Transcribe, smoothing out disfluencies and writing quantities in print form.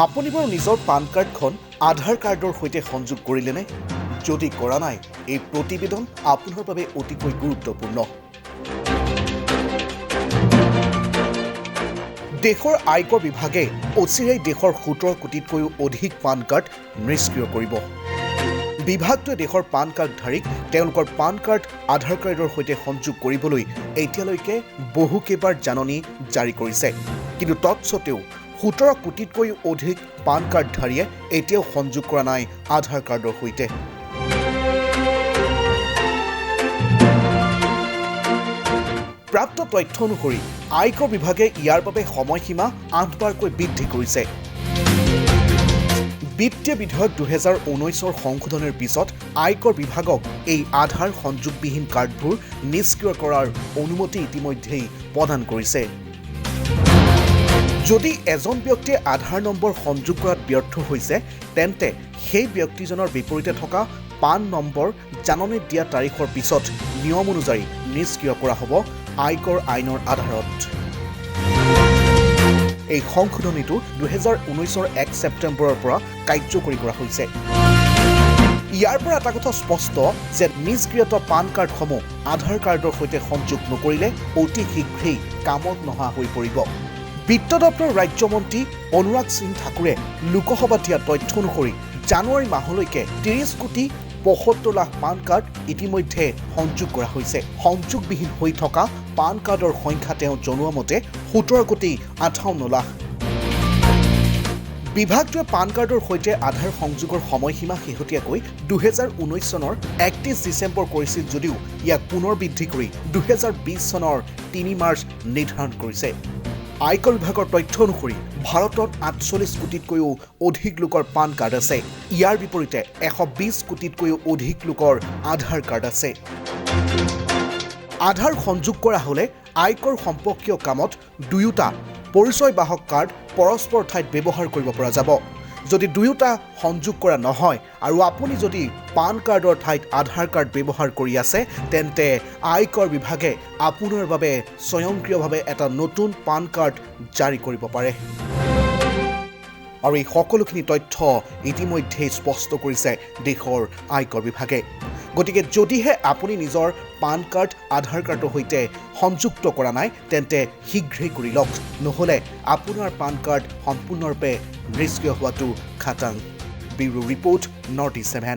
আপুনি বাৰু নিজৰ পান কাৰ্ডখন আধাৰ কাৰ্ডৰ সৈতে সংযোগ কৰিলেনে? যদি কৰা নাই, এই প্ৰতিবেদন আপোনাৰ বাবে অতিকৈ গুৰুত্বপূৰ্ণ। দেশৰ আয়কৰ বিভাগে অচিৰেই দেশৰ 17 কোটিতকৈও অধিক পান কাৰ্ড নিষ্ক্ৰিয় কৰিব। বিভাগটোৱে দেশৰ পান কাৰ্ডধাৰীক তেওঁলোকৰ পান কাৰ্ড আধাৰ কাৰ্ডৰ সৈতে সংযোগ কৰিবলৈ এতিয়ালৈকে বহুকেইবাৰ জাননী জাৰি কৰিছে। কিন্তু তৎসত্ত্বেও 17 কোটিতকৈও অধিক পান কাৰ্ডধাৰীয়ে এতিয়াও সংযোগ কৰা নাই আধাৰ কাৰ্ডৰ সৈতে। প্ৰাপ্ত তথ্য অনুসৰি আয়কৰ বিভাগে ইয়াৰ বাবে সময়সীমা 8 বাৰকৈ বৃদ্ধি কৰিছে। বিত্তীয় বিধেয়ক 2019ৰ সংশোধনৰ পিছত আয়কৰ বিভাগক এই আধাৰ সংযোগবিহীন কাৰ্ডবোৰ নিষ্ক্ৰিয় কৰাৰ অনুমতি ইতিমধ্যেই প্ৰদান কৰিছে। যদি এজন ব্যক্তিয়ে আধাৰ নম্বৰ সংযোগ কৰাত ব্যৰ্থ হৈছে, তেন্তে সেই ব্যক্তিজনৰ বিপৰীতে থকা পান নম্বৰ জাননী দিয়া তাৰিখৰ পিছত নিয়ম অনুযায়ী নিষ্ক্ৰিয় কৰা হ'ব আয়কৰ আইনৰ আধাৰত। এই সংশোধনীটো 2019ৰ 1 ছেপ্টেম্বৰৰ পৰা কাৰ্যকৰী কৰা হৈছে। ইয়াৰ পৰা এটা কথা স্পষ্ট যে নিষ্ক্ৰিয়ত পান কাৰ্ডসমূহ আধাৰ কাৰ্ডৰ সৈতে সংযোগ নকৰিলে অতি শীঘ্ৰেই কামত নহা হৈ পৰিব। বিত্ত দপ্তৰৰ ৰাজ্যমন্ত্ৰী অনুৰাগ সিং ঠাকুৰে লোকসভাত দিয়া তথ্য অনুসৰি জানুৱাৰী মাহলৈকে 30 কোটি 75 লাখ পান কাৰ্ড ইতিমধ্যে সংযোগ কৰা হৈছে। সংযোগবিহীন হৈ থকা পান কাৰ্ডৰ সংখ্যা তেওঁ জনোৱা মতে 17 কোটি 58 লাখ। বিভাগটোৱে পান কাৰ্ডৰ সৈতে আধাৰ সংযোগৰ সময়সীমা শেহতীয়াকৈ 2019 চনৰ 31 ডিচেম্বৰ কৰিছিল যদিও ইয়াক পুনৰ বৃদ্ধি কৰি 2020 চনৰ 3 মাৰ্চ নিৰ্ধাৰণ কৰিছে। আয়কৰ বিভাগৰ তথ্য অনুসৰি ভাৰতত 48 কোটিতকৈও অধিক লোকৰ পান কাৰ্ড আছে। ইয়াৰ বিপৰীতে 120 কোটিতকৈও অধিক লোকৰ আধাৰ কাৰ্ড আছে। আধাৰ সংযোগ কৰা হ'লে আয়কৰ সম্পৰ্কীয় কামত দুয়োটা পৰিচয় বাহক কাৰ্ড পৰস্পৰ ঠাইত ব্যৱহাৰ কৰিব পৰা যাব। যদি দুয়োটা সংযোগ কৰা নহয় আৰু আপুনি যদি পান কাৰ্ডৰ ঠাইত আধাৰ কাৰ্ড ব্যৱহাৰ কৰি আছে, তেন্তে আয়কৰ বিভাগে আপোনাৰ বাবে স্বয়ংক্ৰিয়ভাৱে এটা নতুন পান কাৰ্ড জাৰি কৰিব পাৰে। আৰু এই সকলোখিনি তথ্য ইতিমধ্যেই স্পষ্ট কৰিছে দেশৰ আয়কৰ বিভাগে। গতিকে যদিহে আপুনি নিজৰ পান কাৰ্ড আধাৰ কাৰ্ডৰ সৈতে সংযুক্ত কৰা নাই, তেন্তে শীঘ্ৰেই কৰি লওক, নহ'লে আপোনাৰ পান কাৰ্ড সম্পূৰ্ণৰূপে নিষ্ক্ৰিয় হোৱাটো খাটাং। Bureau report, north east 7।